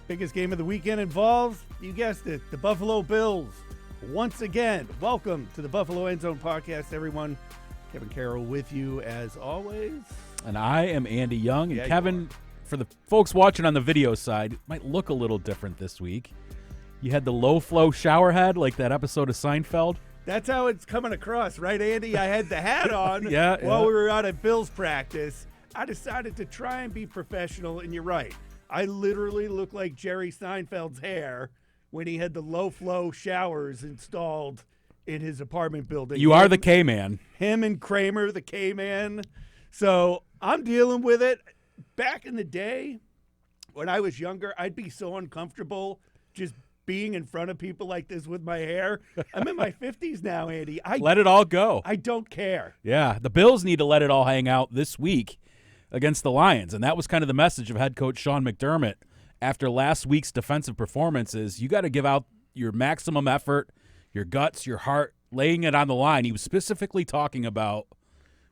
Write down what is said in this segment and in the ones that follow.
Biggest game of the weekend involves, you guessed it, the Buffalo Bills. Once again, welcome to the Buffalo End Zone Podcast, everyone. Kevin Carroll with you as always. And I am Andy Young. And Yeah, Kevin, for the folks watching on the video side, it might look a little different this week. You had the low-flow shower head like that episode of Seinfeld. That's how it's coming across, right, Andy? I had the hat on Yeah. while we were out at Bills practice. I decided to try and be professional, and you're right. I literally look like Jerry Seinfeld's hair when he had the low-flow showers installed in his apartment building. You are the K-Man. Him and Kramer, the K-Man. So I'm dealing with it. Back in the day, when I was younger, I'd be so uncomfortable just being in front of people like this with my hair. I'm in my 50s now, Andy. Let it all go. I don't care. Yeah, the Bills need to let it all hang out this week against the Lions, and that was kind of the message of head coach Sean McDermott after last week's defensive performances. You got to give out your maximum effort, your guts, your heart, laying it on the line. He was specifically talking about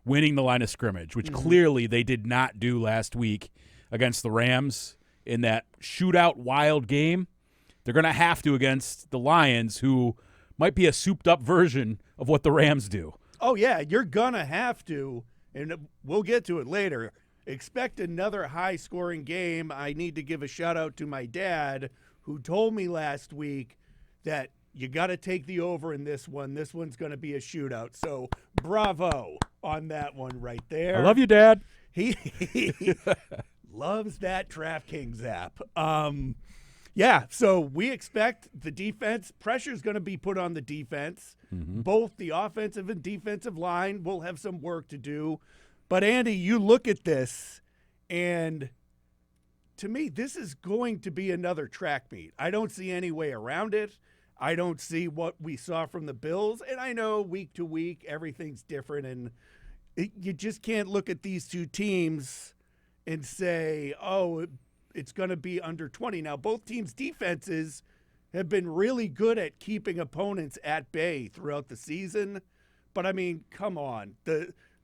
winning the line of scrimmage, which clearly they did not do last week against the Rams in that shootout wild game. They're going to have to against the Lions, who might be a souped-up version of what the Rams do. Oh, yeah, you're going to have to, and we'll get to it later. Expect another high-scoring game. I need to give a shout-out to my dad, who told me last week that you got to take the over in this one. This one's going to be a shootout. So bravo on that one right there. I love you, Dad. He loves that DraftKings app. Yeah, so we expect the defense, pressure's going to be put on the defense. Both the offensive and defensive line will have some work to do. But, Andy, you look at this, and to me, this is going to be another track meet. I don't see any way around it. I don't see what we saw from the Bills. And I know week to week everything's different, and you just can't look at these two teams and say, oh, it's going to be under 20. Now, both teams' defenses have been really good at keeping opponents at bay throughout the season. But, I mean, come on.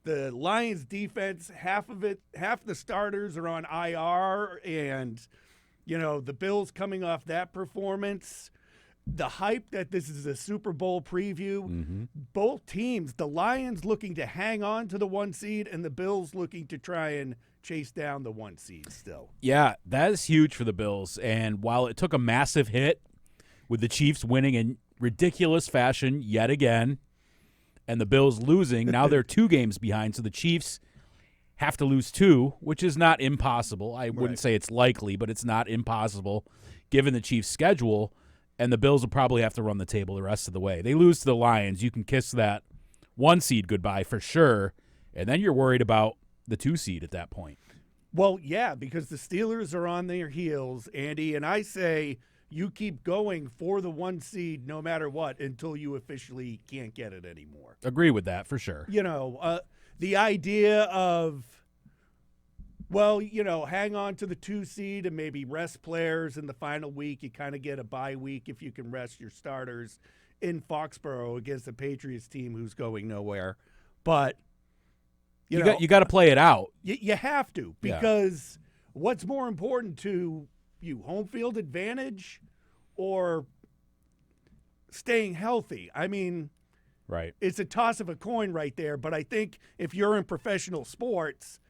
The Lions defense, half the starters are on IR, and, you know, the Bills coming off that performance, the hype that this is a Super Bowl preview, both teams, the Lions looking to hang on to the 1 seed and the Bills looking to try and chase down the 1 seed still. Yeah, that is huge for the Bills. And while it took a massive hit with the Chiefs winning in ridiculous fashion yet again, and the Bills losing, now they're 2 games behind. So the Chiefs have to lose 2, which is not impossible. I wouldn't say it's likely, but it's not impossible given the Chiefs' schedule. And the Bills will probably have to run the table the rest of the way. They lose to the Lions. You can kiss that 1 seed goodbye for sure. And then you're worried about the 2 seed at that point. Well, yeah, because the Steelers are on their heels, Andy, and I say you keep going for the 1 seed no matter what until you officially can't get it anymore. Agree with that for sure. You know, the idea of, well, you know, hang on to the 2 seed and maybe rest players in the final week. You kind of get a bye week if you can rest your starters in Foxborough against the Patriots team who's going nowhere. But you got to play it out. You have to, because what's more important to you, home field advantage or staying healthy? I mean, right. It's a toss of a coin right there, but I think if you're in professional sports,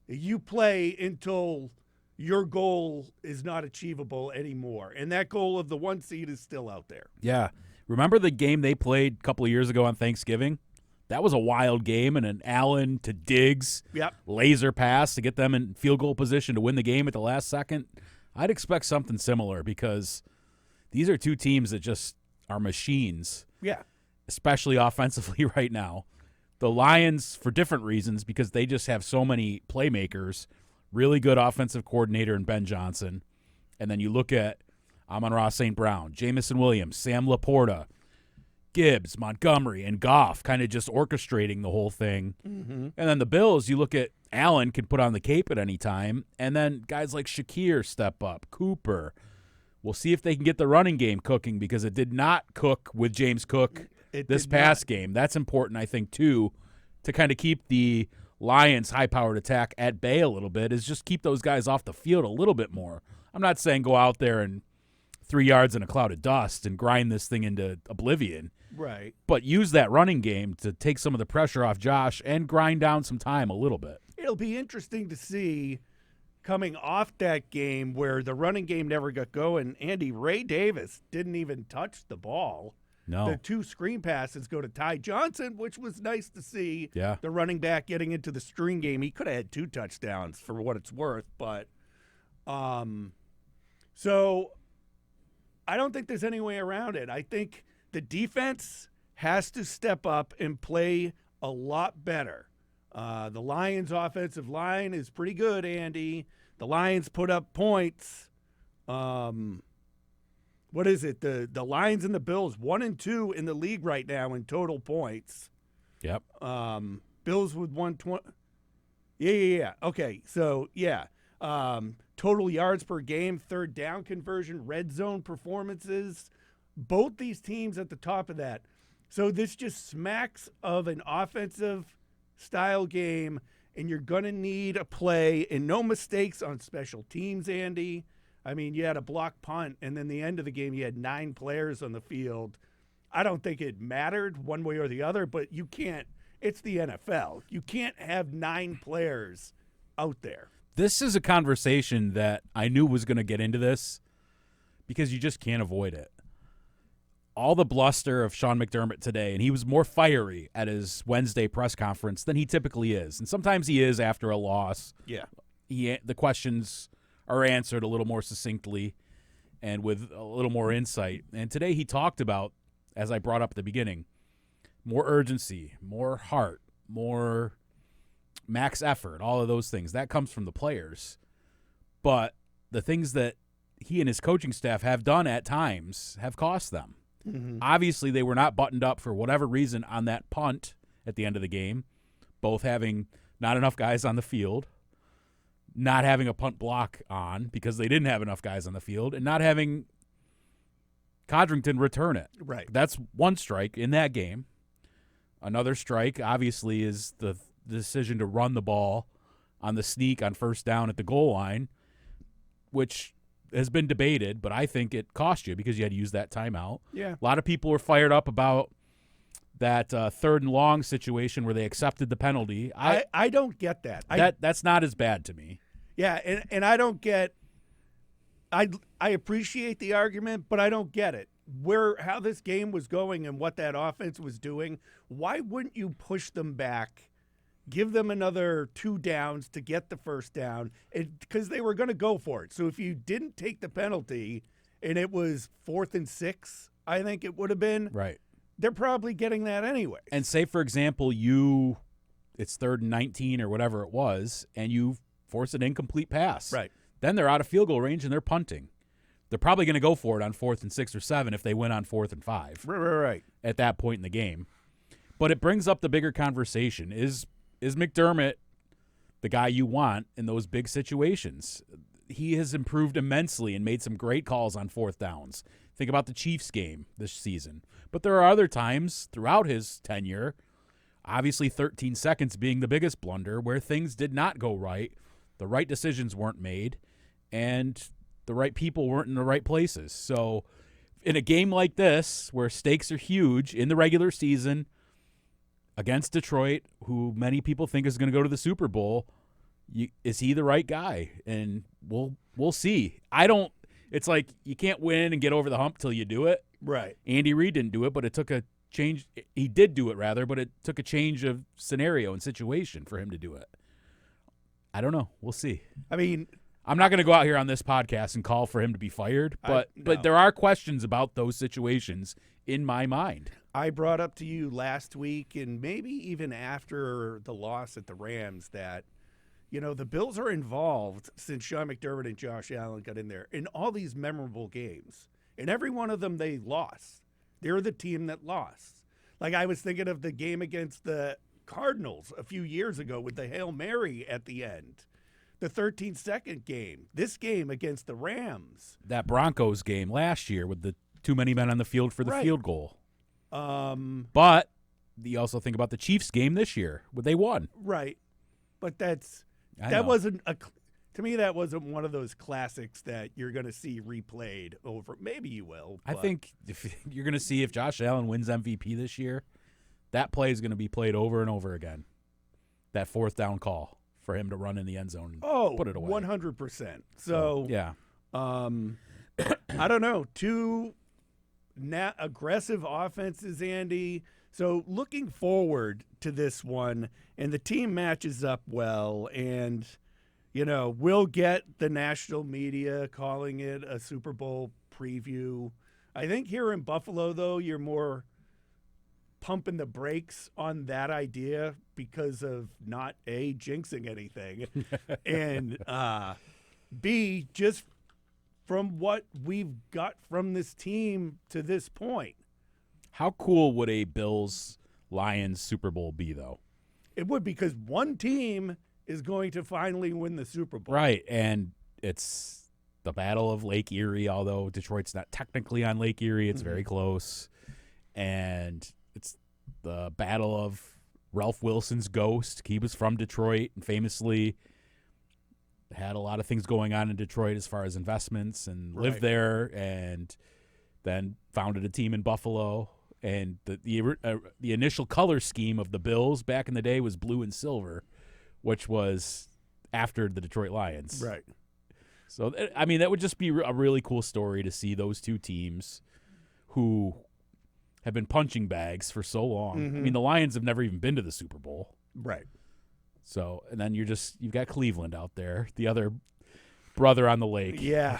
you play until your goal is not achievable anymore, and that goal of the 1 seed is still out there. Yeah. Remember the game they played a couple of years ago on Thanksgiving? That was a wild game, and an Allen to Diggs laser pass to get them in field goal position to win the game at the last second. I'd expect something similar because these are 2 teams that just are machines. Yeah. Especially offensively right now. The Lions, for different reasons, because they just have so many playmakers, really good offensive coordinator in Ben Johnson. And then you look at Amon-Ra St. Brown, Jamison Williams, Sam Laporta, Gibbs, Montgomery, and Goff kind of just orchestrating the whole thing. And then the Bills, you look at Allen can put on the cape at any time, and then guys like Shakir step up, Cooper. We'll see if they can get the running game cooking because it did not cook with James Cook this past game. That's important, I think, too, to kind of keep the Lions' high-powered attack at bay a little bit is just keep those guys off the field a little bit more. I'm not saying go out there and 3 yards in a cloud of dust and grind this thing into oblivion. Right. But use that running game to take some of the pressure off Josh and grind down some time a little bit. It'll be interesting to see coming off that game where the running game never got going. Andy, Ray Davis didn't even touch the ball. No. The 2 screen passes go to Ty Johnson, which was nice to see. Yeah. The running back getting into the string game. He could have had 2 touchdowns for what it's worth, but so I don't think there's any way around it. I think the defense has to step up and play a lot better. The Lions' offensive line is pretty good, Andy. The Lions put up points. What is it? The Lions and the Bills, 1 and 2 in the league right now in total points. Yep. Bills with 120. Yeah. Okay, so yeah. Total yards per game, third down conversion, red zone performances. Both these teams at the top of that. So this just smacks of an offensive style game, and you're going to need a play and no mistakes on special teams, Andy. I mean, you had a block punt, and then the end of the game, you had 9 players on the field. I don't think it mattered one way or the other, but you can't – it's the NFL. You can't have 9 players out there. This is a conversation that I knew was going to get into this because you just can't avoid it. All the bluster of Sean McDermott today, and he was more fiery at his Wednesday press conference than he typically is. And sometimes he is after a loss. Yeah. The questions are answered a little more succinctly and with a little more insight. And today he talked about, as I brought up at the beginning, more urgency, more heart, more max effort, all of those things. That comes from the players. But the things that he and his coaching staff have done at times have cost them. Mm-hmm. Obviously, they were not buttoned up for whatever reason on that punt at the end of the game, both having not enough guys on the field, not having a punt block on because they didn't have enough guys on the field, and not having Codrington return it. Right. That's one strike in that game. Another strike, obviously, is the decision to run the ball on the sneak on first down at the goal line, which has been debated, but I think it cost you because you had to use that timeout. Yeah. A lot of people were fired up about that third and long situation where they accepted the penalty. I don't get that. That's not as bad to me. Yeah, and I don't get – I appreciate the argument, but I don't get it. How this game was going and what that offense was doing, why wouldn't you push them back, give them another 2 downs to get the first down, because they were going to go for it. So if you didn't take the penalty and it was 4th and 6, I think it would have been. Right. They're probably getting that anyway. And say, for example, it's 3rd and 19 or whatever it was, and you force an incomplete pass. Right. Then they're out of field goal range and they're punting. They're probably going to go for it on 4th and 6 or 7 if they win on 4th and 5. Right. At that point in the game. But it brings up the bigger conversation. Is McDermott the guy you want in those big situations? He has improved immensely and made some great calls on 4th downs. Think about the Chiefs game this season. But there are other times throughout his tenure, obviously 13 seconds being the biggest blunder, where things did not go right, the right decisions weren't made, and the right people weren't in the right places. So in a game like this, where stakes are huge in the regular season against Detroit, who many people think is going to go to the Super Bowl, is he the right guy? And we'll see. It's like you can't win and get over the hump till you do it. Right. Andy Reid didn't do it, but it took a change. He did do it, rather, but it took a change of scenario and situation for him to do it. I don't know. We'll see. I mean, I'm not going to go out here on this podcast and call for him to be fired, but there are questions about those situations in my mind. I brought up to you last week and maybe even after the loss at the Rams that, the Bills are involved since Sean McDermott and Josh Allen got in there in all these memorable games. In every one of them, they lost. They're the team that lost. Like I was thinking of the game against the Cardinals a few years ago with the Hail Mary at the end. The 13-second game. This game against the Rams. That Broncos game last year with the too many men on the field for the field goal. But you also think about the Chiefs game this year where they won. Right. but I that know. wasn't to me, that wasn't one of those classics that you're going to see replayed over. Maybe you will. I but- think if you're going to see if Josh Allen wins MVP this year, that play is going to be played over and over again. That fourth down call for him to run in the end zone and put it away. 100%. So, yeah. I don't know. Two aggressive offenses, Andy. So looking forward to this one, and the team matches up well, and we'll get the national media calling it a Super Bowl preview. I think here in Buffalo, though, you're more pumping the brakes on that idea because of not A, jinxing anything, and B, just from what we've got from this team to this point. How cool would a Bills-Lions Super Bowl be, though? It would, because one team is going to finally win the Super Bowl. Right, and it's the Battle of Lake Erie, although Detroit's not technically on Lake Erie. It's very close. And it's the Battle of Ralph Wilson's ghost. He was from Detroit and famously had a lot of things going on in Detroit as far as investments and lived there, and then founded a team in Buffalo. And the initial color scheme of the Bills back in the day was blue and silver, which was after the Detroit Lions. Right. So, I mean, that would just be a really cool story to see those two teams who have been punching bags for so long. I mean, the Lions have never even been to the Super Bowl. Right. So, and then you've got Cleveland out there, the other brother on the lake. Yeah.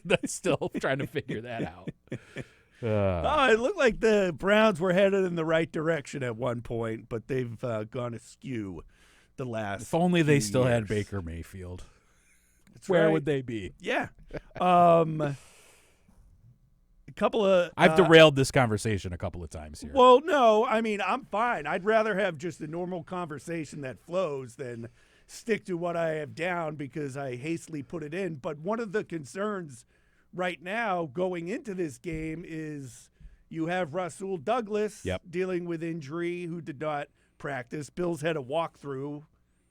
That's still trying to figure that out. It looked like the Browns were headed in the right direction at one point, but they've gone askew the last If only they few still had years. Baker Mayfield. That's Where right. would they be? Yeah. A couple of I've derailed this conversation a couple of times here. Well, no, I mean, I'm fine. I'd rather have just a normal conversation that flows than stick to what I have down because I hastily put it in. But one of the concerns right now going into this game is you have Rasul Douglas dealing with injury who did not practice. Bills had a walkthrough.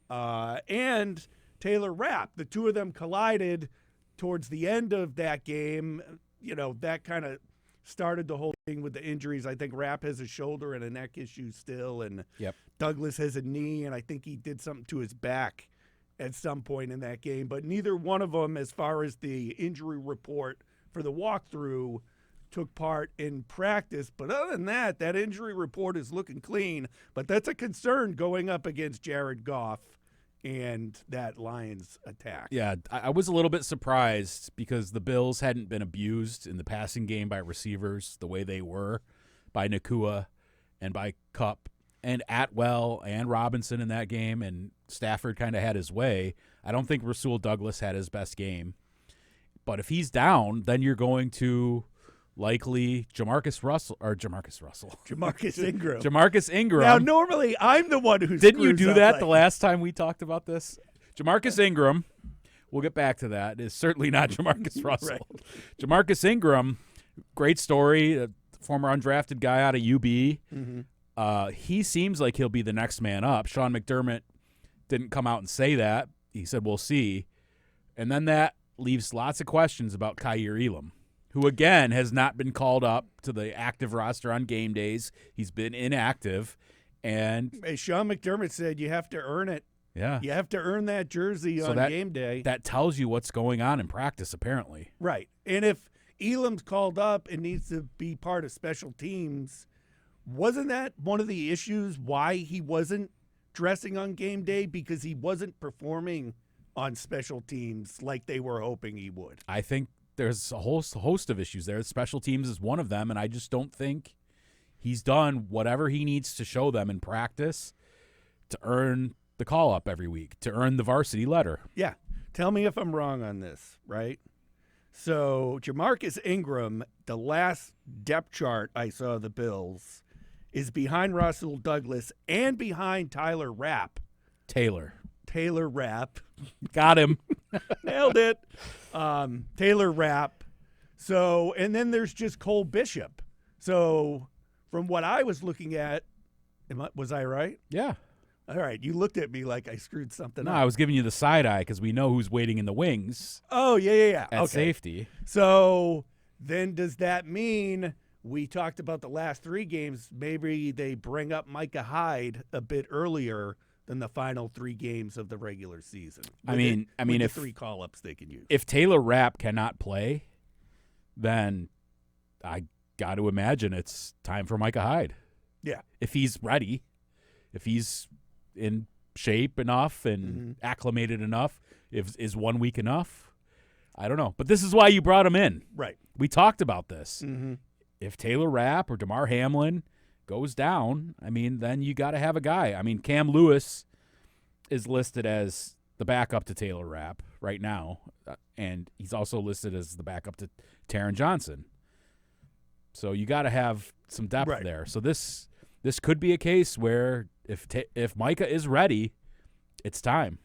And Taylor Rapp. The two of them collided towards the end of that game. That kind of started the whole thing with the injuries. I think Rapp has a shoulder and a neck issue still, and Douglas has a knee, and I think he did something to his back at some point in that game. But neither one of them, as far as the injury report for the walkthrough, took part in practice. But other than that, that injury report is looking clean. But that's a concern going up against Jared Goff and that Lions attack. Yeah, I was a little bit surprised because the Bills hadn't been abused in the passing game by receivers the way they were by Nakua and by Kupp and Atwell and Robinson in that game, and Stafford kind of had his way. I don't think Rasul Douglas had his best game. But if he's down, then you're going to likely Jamarcus Ingram. Jamarcus Ingram. Now, normally I'm the one who Didn't you screws do up that like the last time we talked about this? Jamarcus Ingram, we'll get back to that, is certainly not Jamarcus Russell. Right. Jamarcus Ingram, great story, a former undrafted guy out of UB. He seems like he'll be the next man up. Sean McDermott didn't come out and say that. He said, we'll see. And then that leaves lots of questions about Kaiir Elam, who, again, has not been called up to the active roster on game days. He's been inactive. And Hey, Sean McDermott said you have to earn it. yeah, You have to earn that jersey on game day. that tells you what's going on in practice, apparently. Right. And if Elam's called up and needs to be part of special teams, wasn't that one of the issues why he wasn't dressing on game day? Because he wasn't performing on special teams like they were hoping he would. I think there's a host of issues there. Special teams is one of them, and I just don't think he's done whatever he needs to show them in practice to earn the call-up every week, to earn the varsity letter. Yeah. Tell me if I'm wrong on this, right? So Jamarcus Ingram, the last depth chart I saw of the Bills, is behind Rasul Douglas and behind Taylor Rapp. Taylor Rapp. Got him. Nailed it. Taylor Rapp. So, and then there's just Cole Bishop. So, from what I was looking at, was I right? Yeah. All right, you looked at me like I screwed something No, up. I was giving you the side eye because we know who's waiting in the wings Oh, yeah. at Okay. safety. So then does that mean we talked about the last 3 games, maybe they bring up Micah Hyde a bit earlier than the final 3 games of the regular season? I mean, the if 3 call-ups they can use. if Taylor Rapp cannot play, then I got to imagine it's time for Micah Hyde. Yeah. If he's ready, if he's in shape enough and acclimated enough, is 1 week enough? I don't know. But this is why you brought him in. Right. We talked about this. Mm-hmm. If Taylor Rapp or DeMar Hamlin goes down, I mean, then you got to have a guy. I mean, Cam Lewis is listed as the backup to Taylor Rapp right now, and he's also listed as the backup to Taron Johnson. So you got to have some depth there. So this could be a case where if Micah is ready, it's time.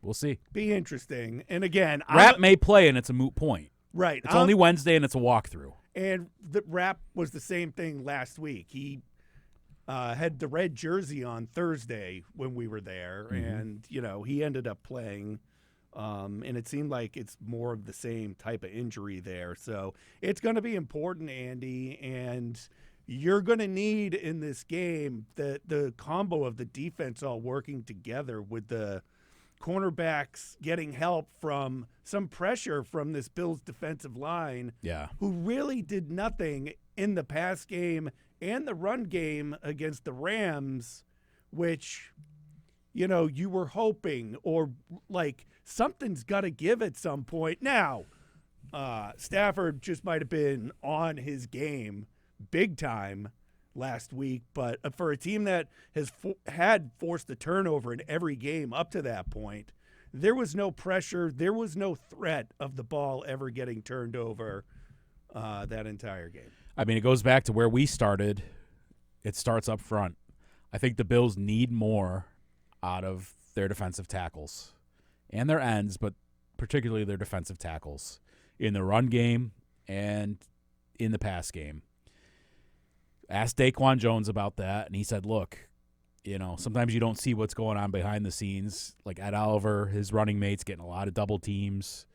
We'll see. Be interesting. And again, Rapp may play, and it's a moot point. Right. It's only Wednesday, and it's a walkthrough. And the Rapp was the same thing last week. He had the red jersey on Thursday when we were there, and he ended up playing. And it seemed like it's more of the same type of injury there. So it's going to be important, Andy, and you're going to need in this game the combo of the defense all working together with the cornerbacks getting help from some pressure from this Bills defensive line, who really did nothing in the pass game and the run game against the Rams, which, you were hoping, or like something's got to give at some point. Now, Stafford just might have been on his game big time last week, but for a team that has had forced a turnover in every game up to that point, there was no pressure, there was no threat of the ball ever getting turned over that entire game. I mean, it goes back to where we started. It starts up front. I think the Bills need more out of their defensive tackles and their ends, but particularly their defensive tackles in the run game and in the pass game. Asked Daquan Jones about that, and he said, look, sometimes you don't see what's going on behind the scenes. Like Ed Oliver, his running mates, getting a lot of double teams.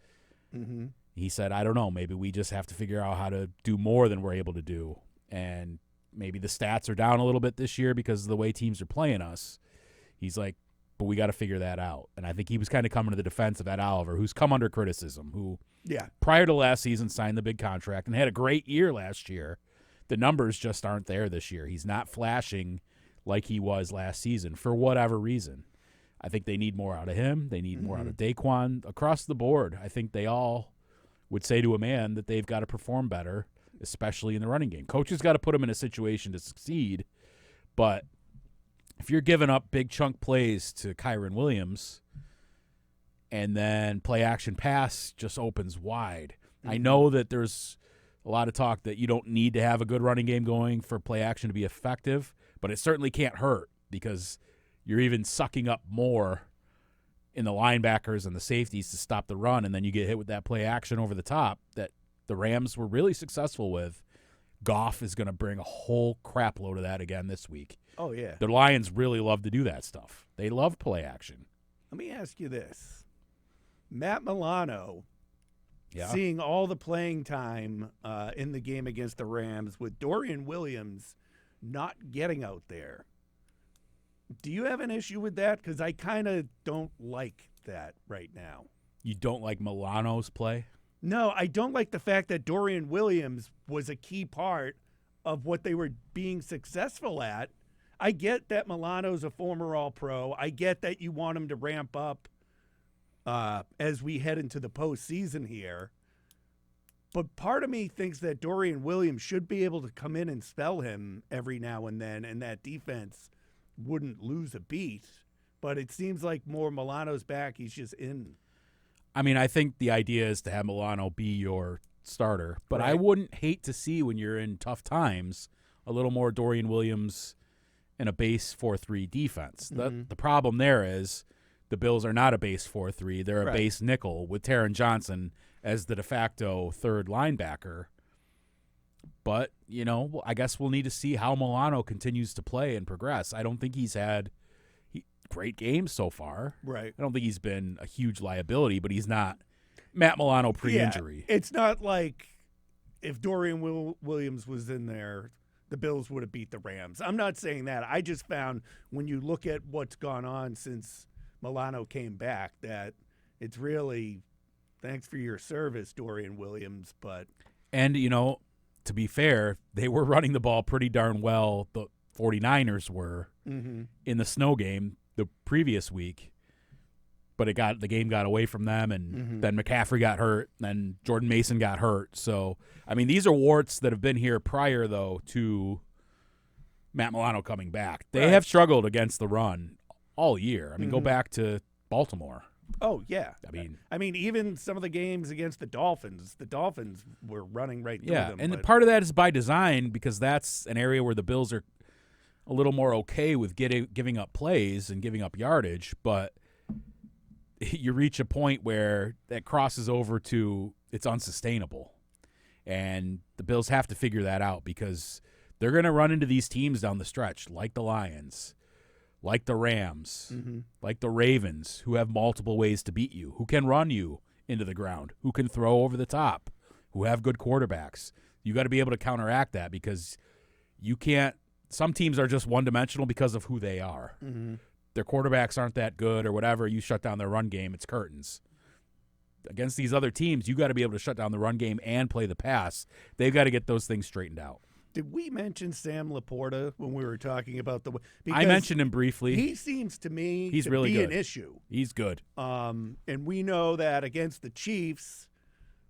Mm-hmm. He said, I don't know, maybe we just have to figure out how to do more than we're able to do. And maybe the stats are down a little bit this year because of the way teams are playing us. He's like, but we got to figure that out. And I think he was kind of coming to the defense of Ed Oliver, who's come under criticism, who prior to last season signed the big contract and had a great year last year. The numbers just aren't there this year. He's not flashing like he was last season for whatever reason. I think they need more out of him. They need more out of Daquan. Across the board, I think they all would say to a man that they've got to perform better, especially in the running game. Coaches got to put them in a situation to succeed, but if you're giving up big chunk plays to Kyron Williams and then play action pass just opens wide, I know that there's a lot of talk that you don't need to have a good running game going for play action to be effective, but it certainly can't hurt because you're even sucking up more in the linebackers and the safeties to stop the run, and then you get hit with that play action over the top that the Rams were really successful with. Goff is going to bring a whole crap load of that again this week. Oh, yeah. The Lions really love to do that stuff. They love play action. Let me ask you this. Matt Milano, seeing all the playing time in the game against the Rams with Dorian Williams not getting out there, do you have an issue with that? Because I kind of don't like that right now. You don't like Milano's play? No, I don't like the fact that Dorian Williams was a key part of what they were being successful at. I get that Milano's a former All-Pro. I get that you want him to ramp up as we head into the postseason here. But part of me thinks that Dorian Williams should be able to come in and spell him every now and then, and that defense wouldn't lose a beat. But it seems like more Milano's back. He's just in. I mean, I think the idea is to have Milano be your starter. But I wouldn't hate to see, when you're in tough times, a little more Dorian Williams in a base 4-3 defense. The problem there is the Bills are not a base 4-3. They're a base nickel with Taron Johnson as the de facto third linebacker. But, I guess we'll need to see how Milano continues to play and progress. I don't think he's had great games so far. Right. I don't think he's been a huge liability, but he's not Matt Milano pre-injury. Yeah, it's not like if Dorian Williams was in there, the Bills would have beat the Rams. I'm not saying that. I just found when you look at what's gone on since Milano came back that it's really thanks for your service, Dorian Williams. And, to be fair, they were running the ball pretty darn well. The 49ers were in the snow game the previous week. But the game got away from them, and then McCaffrey got hurt, and then Jordan Mason got hurt. So, I mean, these are warts that have been here prior, though, to Matt Milano coming back. They have struggled against the run all year. I mean, go back to Baltimore. Oh, yeah. I mean, even some of the games against the Dolphins were running right through them. And part of that is by design because that's an area where the Bills are a little more okay with giving up plays and giving up yardage, but you reach a point where that crosses over to it's unsustainable. And the Bills have to figure that out because they're going to run into these teams down the stretch, like the Lions, like the Rams, like the Ravens, who have multiple ways to beat you, who can run you into the ground, who can throw over the top, who have good quarterbacks. You got to be able to counteract that because you can't – some teams are just one-dimensional because of who they are. Their quarterbacks aren't that good or whatever, you shut down their run game, it's curtains. Against these other teams, you got to be able to shut down the run game and play the pass. They've got to get those things straightened out. Did we mention Sam Laporta when we were talking about the – I mentioned him briefly. He seems to me He's to really be good. an issue. He's good. And we know that against the Chiefs,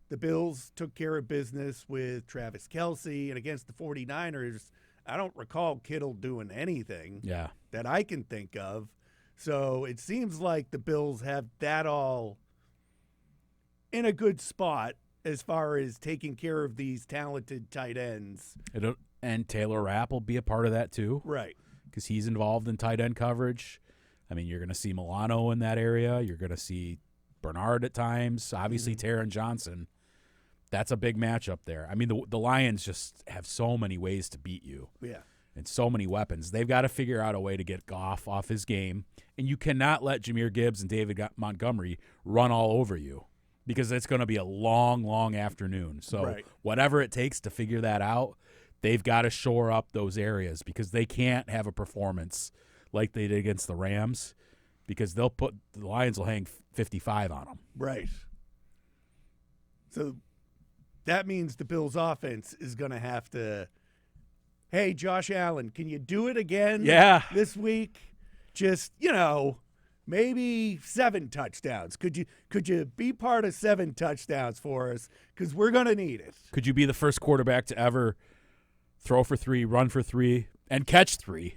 the Bills took care of business with Travis Kelce, and against the 49ers, I don't recall Kittle doing anything that I can think of. So it seems like the Bills have that all in a good spot as far as taking care of these talented tight ends. And Taylor Rapp will be a part of that too. Right. Because he's involved in tight end coverage. I mean, you're going to see Milano in that area. You're going to see Bernard at times. Obviously, Taron Johnson. That's a big matchup there. I mean, the Lions just have so many ways to beat you. Yeah. And so many weapons. They've got to figure out a way to get Goff off his game. And you cannot let Jahmyr Gibbs and David Montgomery run all over you because it's going to be a long, long afternoon. So whatever it takes to figure that out, they've got to shore up those areas because they can't have a performance like they did against the Rams because the Lions will hang 55 on them. Right. So that means the Bills' offense is going to have to – hey, Josh Allen, can you do it again this week? Just, maybe 7 touchdowns. Could you be part of 7 touchdowns for us? Because we're going to need it. Could you be the first quarterback to ever throw for 3, run for 3, and catch 3?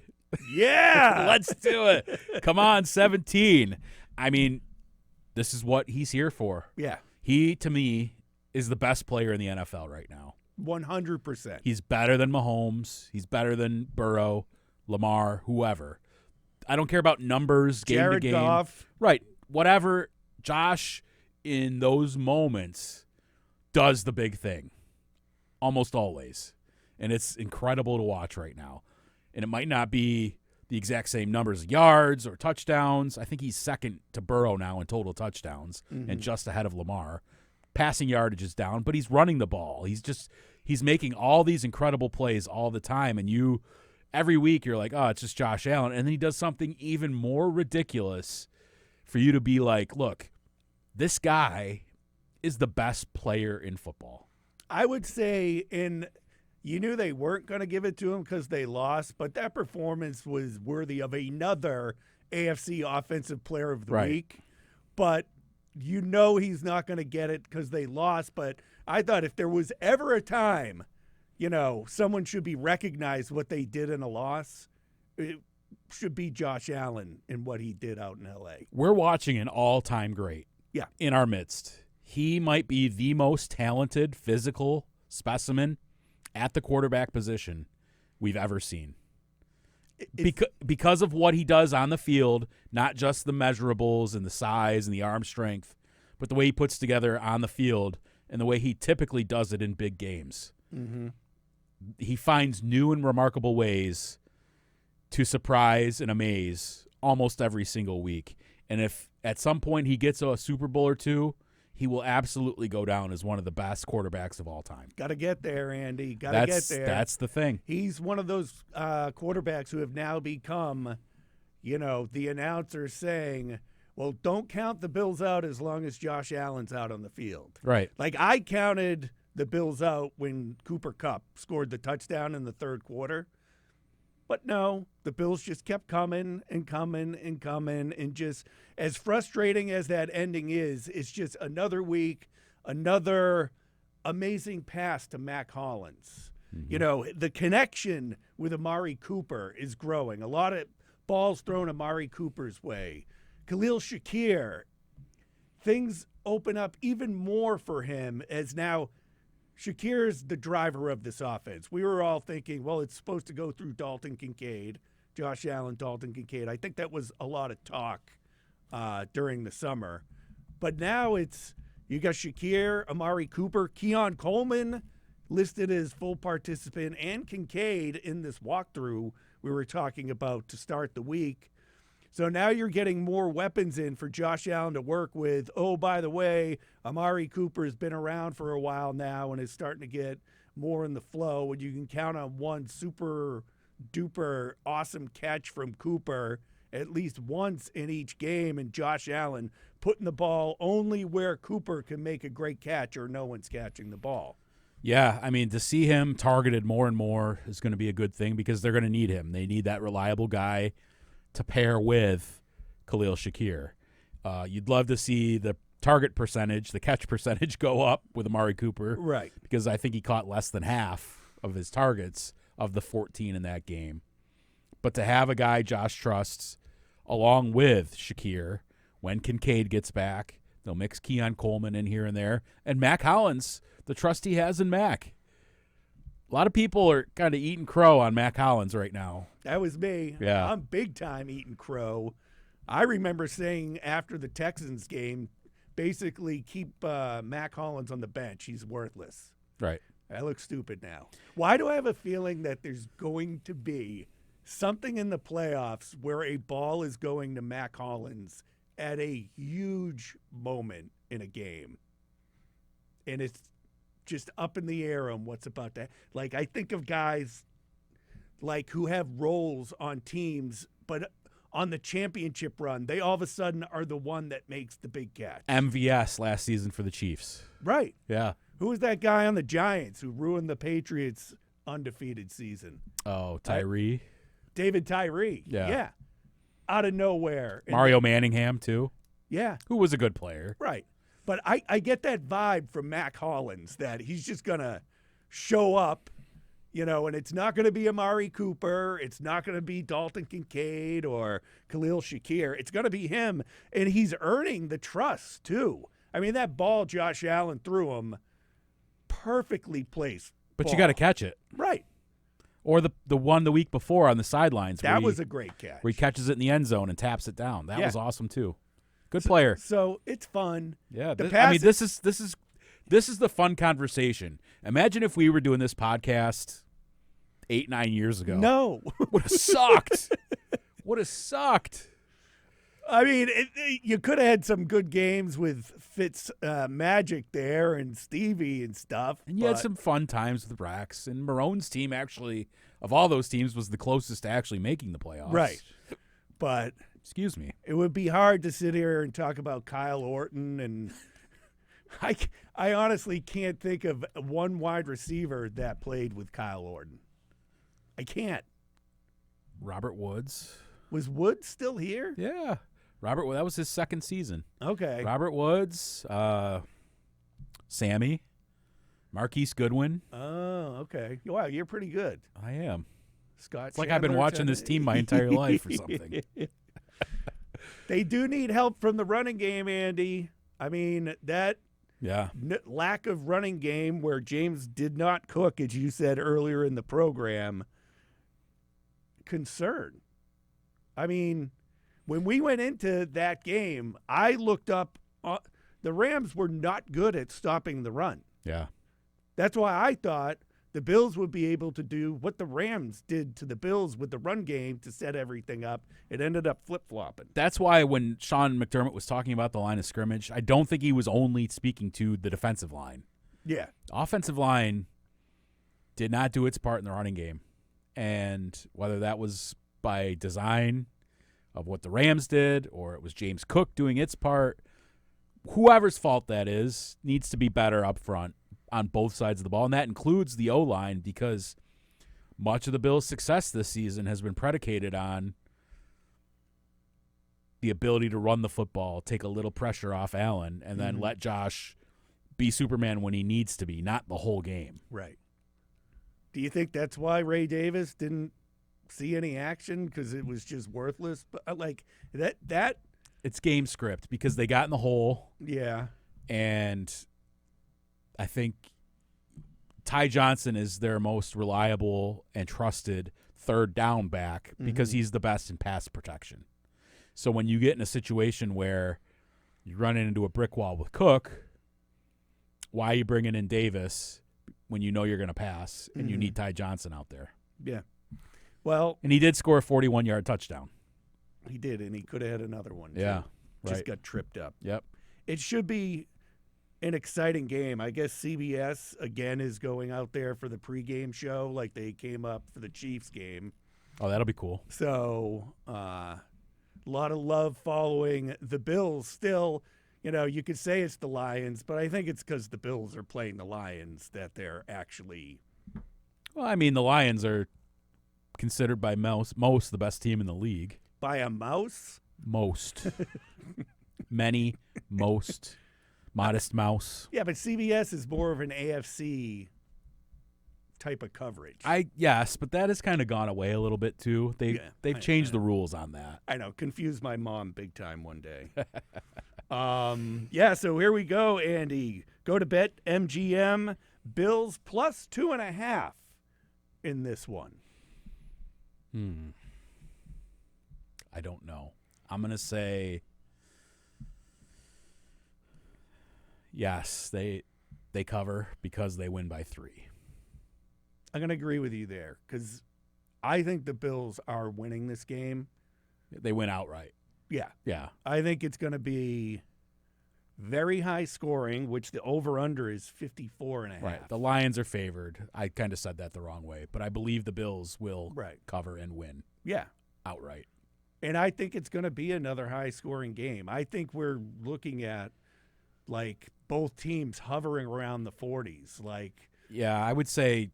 Yeah. Let's do it. Come on, 17. I mean, this is what he's here for. Yeah. He, to me, is the best player in the NFL right now. 100%. He's better than Mahomes. He's better than Burrow, Lamar, whoever. I don't care about numbers, game Jared to game. Goff. Right. Whatever. Josh, in those moments, does the big thing. Almost always. And it's incredible to watch right now. And it might not be the exact same numbers of yards or touchdowns. I think he's second to Burrow now in total touchdowns and just ahead of Lamar. Passing yardage is down, but he's running the ball. He's making all these incredible plays all the time, and every week you're like, oh, it's just Josh Allen, and then he does something even more ridiculous for you to be like, look, this guy is the best player in football. I would say you knew they weren't going to give it to him because they lost, but that performance was worthy of another AFC Offensive Player of the Week. But he's not going to get it because they lost. But I thought if there was ever a time, someone should be recognized what they did in a loss, it should be Josh Allen and what he did out in L.A. We're watching an all-time great in our midst. He might be the most talented physical specimen at the quarterback position we've ever seen. Because of what he does on the field, not just the measurables and the size and the arm strength, but the way he puts together on the field and the way he typically does it in big games. He finds new and remarkable ways to surprise and amaze almost every single week. And if at some point he gets a Super Bowl or two, he will absolutely go down as one of the best quarterbacks of all time. Got to get there, Andy. Got to get there. That's the thing. He's one of those quarterbacks who have now become, the announcer saying, well, don't count the Bills out as long as Josh Allen's out on the field. Right. Like, I counted the Bills out when Cooper Kupp scored the touchdown in the third quarter. But no, the Bills just kept coming and coming and coming. And just as frustrating as that ending is, it's just another week, another amazing pass to Mac Hollins. Mm-hmm. The connection with Amari Cooper is growing. A lot of balls thrown Amari Cooper's way. Khalil Shakir, things open up even more for him as now Shakir's the driver of this offense. We were all thinking, well, it's supposed to go through Dalton Kincaid, Josh Allen, Dalton Kincaid. I think that was a lot of talk during the summer. But now you got Shakir, Amari Cooper, Keon Coleman listed as full participant, and Kincaid in this walkthrough we were talking about to start the week. So now you're getting more weapons in for Josh Allen to work with. Oh, by the way, Amari Cooper has been around for a while now and is starting to get more in the flow. And you can count on one super duper awesome catch from Cooper at least once in each game. And Josh Allen putting the ball only where Cooper can make a great catch or no one's catching the ball. Yeah, I mean, to see him targeted more and more is going to be a good thing because they're going to need him. They need that reliable guy to pair with Khalil Shakir. You'd love to see the target percentage, the catch percentage go up with Amari Cooper. Right. Because I think he caught less than half of his targets of the 14 in that game. But to have a guy Josh trusts along with Shakir, when Kincaid gets back, they'll mix Keon Coleman in here and there. And Mac Hollins, the trust he has in Mac. A lot of people are kind of eating crow on Mac Hollins right now. That was me. Yeah. I'm big time eating crow. I remember saying after the Texans game, basically keep Mac Hollins on the bench. He's worthless. Right. I look stupid now. Why do I have a feeling that there's going to be something in the playoffs where a ball is going to Mac Hollins at a huge moment in a game? And it's just up in the air on what's about to. Like, I think of guys like who have roles on teams, but on the championship run, they all of a sudden are the one that makes the big catch. MVS last season for the Chiefs. Right. Yeah. Who was that guy on the Giants who ruined the Patriots' undefeated season? Oh, Tyree. David Tyree. Yeah. Out of nowhere. Mario Manningham, too. Yeah. Who was a good player. Right. But I get that vibe from Mac Hollins that he's just going to show up, and it's not going to be Amari Cooper. It's not going to be Dalton Kincaid or Khalil Shakir. It's going to be him, and he's earning the trust, too. I mean, that ball Josh Allen threw him, perfectly placed But ball. you got to catch it. Right. Or the one the week before on the sidelines. That was a great catch. Where he catches it in the end zone and taps it down. That was awesome, too. Good so, player. So it's fun. Yeah, this is the fun conversation. Imagine if we were doing this podcast 8-9 years ago. No, would have sucked. Would have sucked. I mean, you could have had some good games with Fitz Magic there and Stevie and stuff. And you had some fun times with Brax. And Marone's team actually, of all those teams, was the closest to actually making the playoffs. Right. But excuse me. It would be hard to sit here and talk about Kyle Orton, and I honestly can't think of one wide receiver that played with Kyle Orton. I can't. Robert Woods. Was Woods still here? Yeah. That was his second season. Okay. Robert Woods, Sammy, Marquise Goodwin. Oh, okay. Wow, you're pretty good. I am. Scott. It's like I've been watching this team my entire life or something. They do need help from the running game, Andy. I mean, that lack of running game where James did not cook, as you said earlier in the program, concern. I mean, when we went into that game, I looked up. The Rams were not good at stopping the run. Yeah. That's why I thought the Bills would be able to do what the Rams did to the Bills with the run game to set everything up. It ended up flip-flopping. That's why when Sean McDermott was talking about the line of scrimmage, I don't think he was only speaking to the defensive line. Yeah. The offensive line did not do its part in the running game. And whether that was by design of what the Rams did or it was James Cook doing its part, whoever's fault that is needs to be better up front on both sides of the ball. And that includes the O-line, because much of the Bills' success this season has been predicated on the ability to run the football, take a little pressure off Allen, and then let Josh be Superman when he needs to be, not the whole game. Right. Do you think that's why Ray Davis didn't see any action, because it was just worthless? But like that it's game script, because they got in the hole. Yeah. And I think Ty Johnson is their most reliable and trusted third down back because he's the best in pass protection. So when you get in a situation where you're running into a brick wall with Cook, why are you bringing in Davis when you know you're going to pass and you need Ty Johnson out there? Yeah. Well, and he did score a 41-yard touchdown. He did, and he could have had another one, too. Yeah, right. Just got tripped up. Yep. It should be an exciting game. I guess CBS, again, is going out there for the pregame show like they came up for the Chiefs game. Oh, that'll be cool. So a lot of love following the Bills still. You know, you could say it's the Lions, but I think it's because the Bills are playing the Lions that they're actually. Well, I mean, the Lions are considered by most the best team in the league. By a mouse? Most. Many. Most. Modest mouse. Yeah, but CBS is more of an AFC type of coverage. Yes, but that has kind of gone away a little bit too. They've changed the rules on that. I know, confused my mom big time one day. Yeah, so here we go, Andy. Go to bet MGM, Bills plus 2.5 in this one. I don't know. I'm gonna say yes. They cover because they win by 3. I'm going to agree with you there because I think the Bills are winning this game. They win outright. Yeah. Yeah. I think it's going to be very high scoring, which the over-under is 54.5. Right. The Lions are favored. I kind of said that the wrong way, but I believe the Bills will cover and win. Yeah. Outright. And I think it's going to be another high-scoring game. I think we're looking at, like, both teams hovering around the 40s. Like, yeah, I would say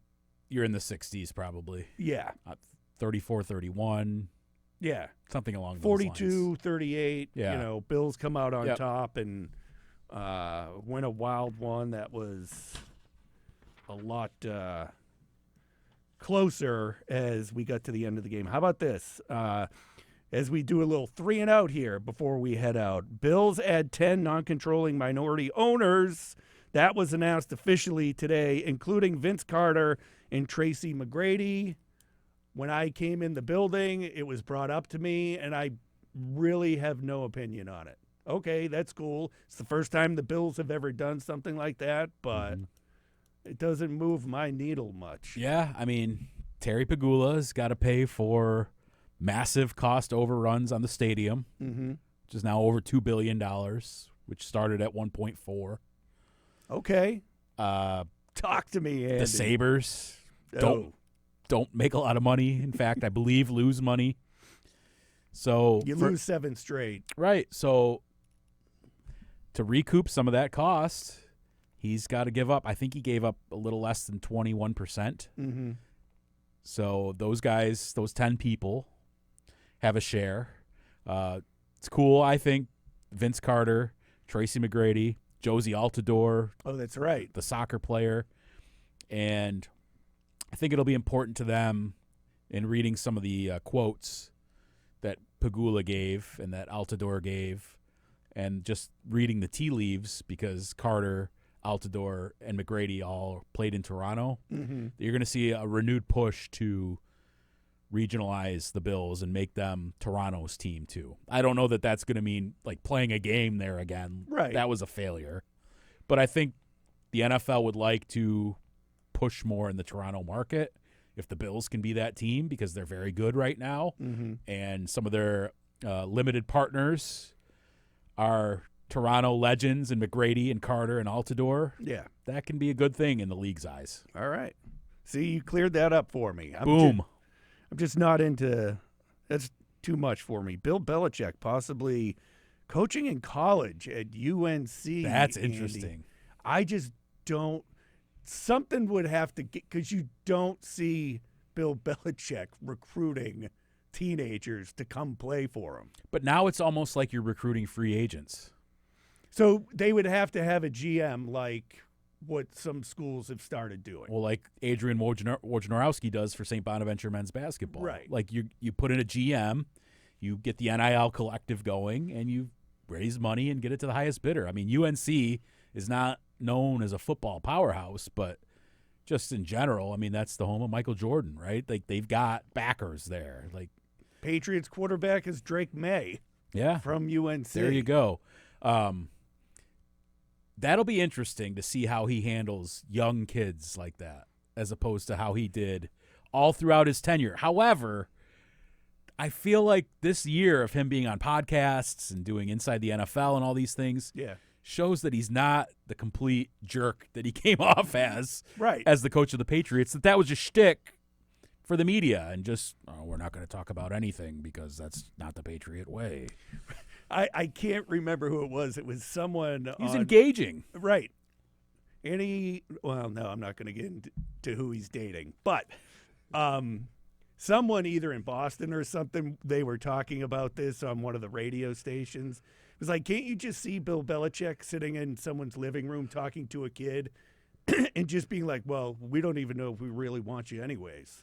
you're in the 60s probably. Yeah. 34-31. Yeah. Something along those lines. 42-38. Yeah. You know, Bills come out on top and win a wild one that was a lot closer as we got to the end of the game. How about this? As we do a little 3 and out here before we head out. Bills add 10 non-controlling minority owners. That was announced officially today, including Vince Carter and Tracy McGrady. When I came in the building, it was brought up to me, and I really have no opinion on it. Okay, that's cool. It's the first time the Bills have ever done something like that, but it doesn't move my needle much. Yeah, I mean, Terry Pegula's got to pay for massive cost overruns on the stadium, which is now over $2 billion, which started at 1.4. Okay. Talk to me, Andy. The Sabres don't make a lot of money. In fact, I believe lose money. So you lose 7 straight. Right. So to recoup some of that cost, he's got to give up. I think he gave up a little less than 21%. So those guys, those 10 people, have a share. It's cool, I think. Vince Carter, Tracy McGrady, Josie Altidore. Oh, that's right. The soccer player. And I think it'll be important to them in reading some of the quotes that Pegula gave and that Altidore gave, and just reading the tea leaves because Carter, Altidore, and McGrady all played in Toronto. You're going to see a renewed push to regionalize the Bills and make them Toronto's team too. I don't know that that's going to mean like playing a game there again. Right. That was a failure. But I think the NFL would like to push more in the Toronto market if the Bills can be that team, because they're very good right now. And some of their limited partners are Toronto legends and McGrady and Carter and Altidore. Yeah. That can be a good thing in the league's eyes. All right. See, you cleared that up for me. Boom. I'm just not into – that's too much for me. Bill Belichick possibly coaching in college at UNC. That's Andy. interesting. I just don't – something would have to get – because you don't see Bill Belichick recruiting teenagers to come play for him. But now it's almost like you're recruiting free agents. So they would have to have a GM like what some schools have started doing. Well, like Adrian Wojnarowski does for St. Bonaventure men's basketball. Right. Like you put in a GM, you get the NIL collective going, and you raise money and get it to the highest bidder. I mean, UNC is not known as a football powerhouse, but just in general, I mean, that's the home of Michael Jordan, right? Like they've got backers there. Like Patriots quarterback is Drake May. Yeah. From UNC. There you go. That'll be interesting to see how he handles young kids like that, as opposed to how he did all throughout his tenure. However, I feel like this year of him being on podcasts and doing Inside the NFL and all these things shows that he's not the complete jerk that he came off as the coach of the Patriots, that was just shtick for the media and just, we're not going to talk about anything because that's not the Patriot way. I can't remember who it was. It was someone. He's engaging. Right. Well, no, I'm not going to get into who he's dating. But someone either in Boston or something, they were talking about this on one of the radio stations. It was like, can't you just see Bill Belichick sitting in someone's living room talking to a kid and just being like, well, we don't even know if we really want you anyways.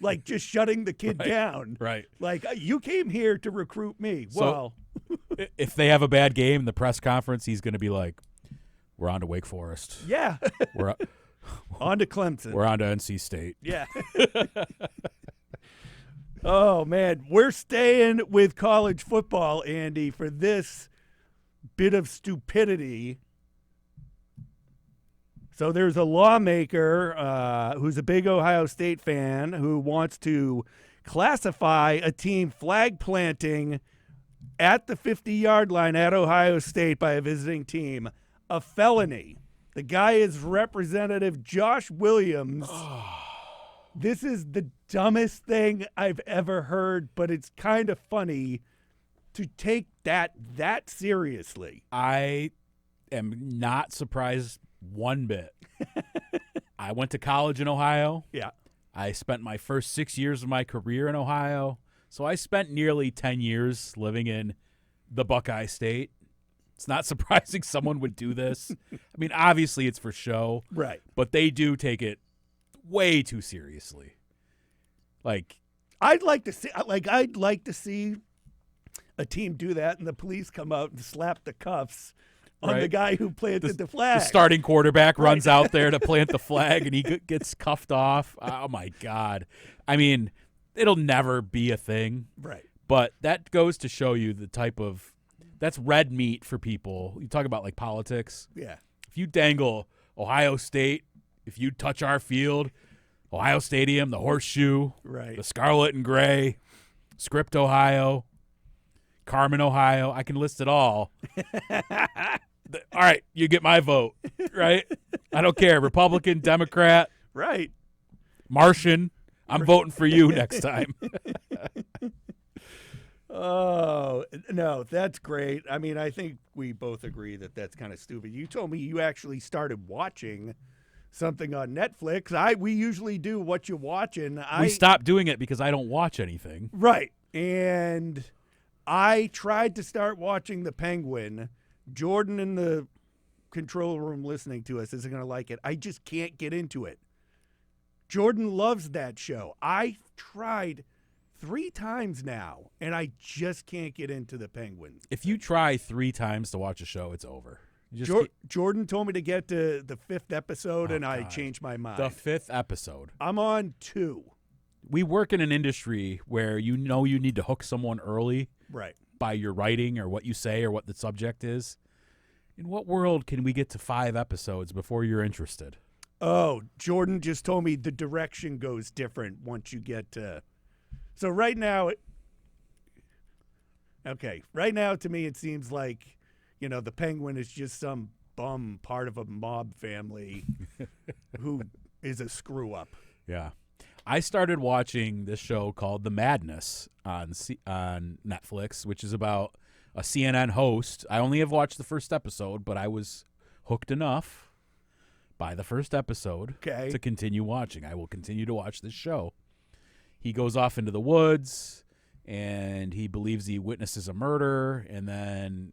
Like just shutting the kid down. Right. Like, you came here to recruit me. So, well, if they have a bad game in the press conference, he's going to be like, we're on to Wake Forest. Yeah. We're on to Clemson. We're on to NC State. Yeah. Oh, man. We're staying with college football, Andy, for this bit of stupidity. So there's a lawmaker who's a big Ohio State fan who wants to classify a team flag planting at the 50-yard line at Ohio State by a visiting team a felony. The guy is Representative Josh Williams. This is the dumbest thing I've ever heard, but it's kind of funny to take that seriously. I am not surprised one bit. I went to college in Ohio. Yeah. I spent my first 6 years of my career in Ohio. So I spent nearly 10 years living in the Buckeye State. It's not surprising someone would do this. I mean, obviously it's for show. Right. But they do take it way too seriously. Like, I'd like to see a team do that and the police come out and slap the cuffs on the guy who planted the flag. The starting quarterback runs out there to plant the flag, and he gets cuffed off. Oh, my God. I mean, it'll never be a thing. Right. But that goes to show you the type of – that's red meat for people. You talk about, like, politics. Yeah. If you dangle Ohio State, if you touch our field, Ohio Stadium, the Horseshoe, the Scarlet and Gray, Script, Ohio, Carmen, Ohio, I can list it all. All right, you get my vote, right? I don't care. Republican, Democrat. Right. Martian. I'm voting for you next time. Oh, no, that's great. I mean, I think we both agree that that's kind of stupid. You told me you actually started watching something on Netflix. We usually do What You Watching. We stopped doing it because I don't watch anything. Right. And I tried to start watching The Penguin. Jordan in the control room listening to us isn't going to like it. I just can't get into it. Jordan loves that show. I tried 3 times now, and I just can't get into The Penguin. If you try 3 times to watch a show, it's over. Jordan told me to get to the 5th episode, and I changed my mind. The 5th episode. I'm on 2. We work in an industry where you need to hook someone early. Right. By your writing or what you say or what the subject is. In what world can we get to 5 episodes before you're interested? Oh, Jordan just told me the direction goes different once you get to. So right now, right now to me it seems like, the Penguin is just some bum part of a mob family who is a screw up. Yeah. I started watching this show called The Madness on Netflix, which is about a CNN host. I only have watched the first episode, but I was hooked enough by the first episode to continue watching. I will continue to watch this show. He goes off into the woods, and he believes he witnesses a murder, and then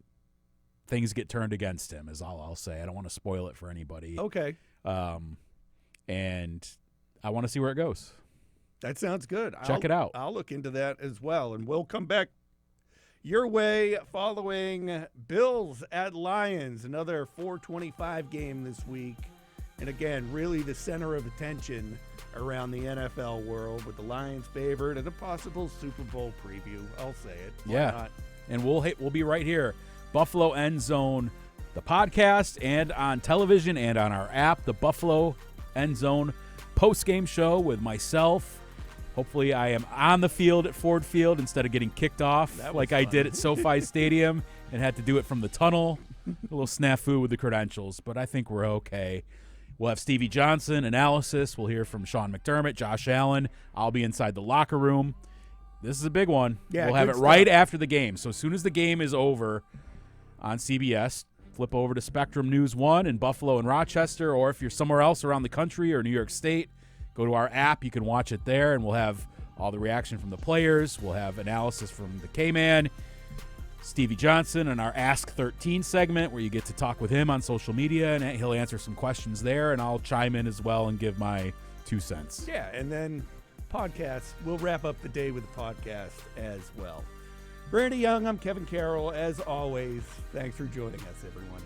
things get turned against him, is all I'll say. I don't want to spoil it for anybody. Okay. And I want to see where it goes. That sounds good. Check it out. I'll look into that as well, and we'll come back your way following Bills at Lions, another 4:25 game this week. And again, really the center of attention around the NFL world with the Lions favored and a possible Super Bowl preview. I'll say it. Why not? And we'll be right here. Buffalo End Zone, the podcast, and on television and on our app, the Buffalo End Zone post-game show with myself. Hopefully I am on the field at Ford Field instead of getting kicked off like I did at SoFi Stadium and had to do it from the tunnel. A little snafu with the credentials, but I think we're okay. We'll have Stevie Johnson analysis. We'll hear from Sean McDermott, Josh Allen. I'll be inside the locker room. This is a big one. Yeah, we'll have it right after the game. So as soon as the game is over on CBS, flip over to Spectrum News 1 in Buffalo and Rochester, or if you're somewhere else around the country or New York State, go to our app. You can watch it there, and we'll have all the reaction from the players. We'll have analysis from the K-Man, Stevie Johnson, and our Ask 13 segment where you get to talk with him on social media, and he'll answer some questions there, and I'll chime in as well and give my 2 cents. Yeah, and then podcast. We'll wrap up the day with a podcast as well. For Andy Young, I'm Kevin Carroll. As always, thanks for joining us, everyone.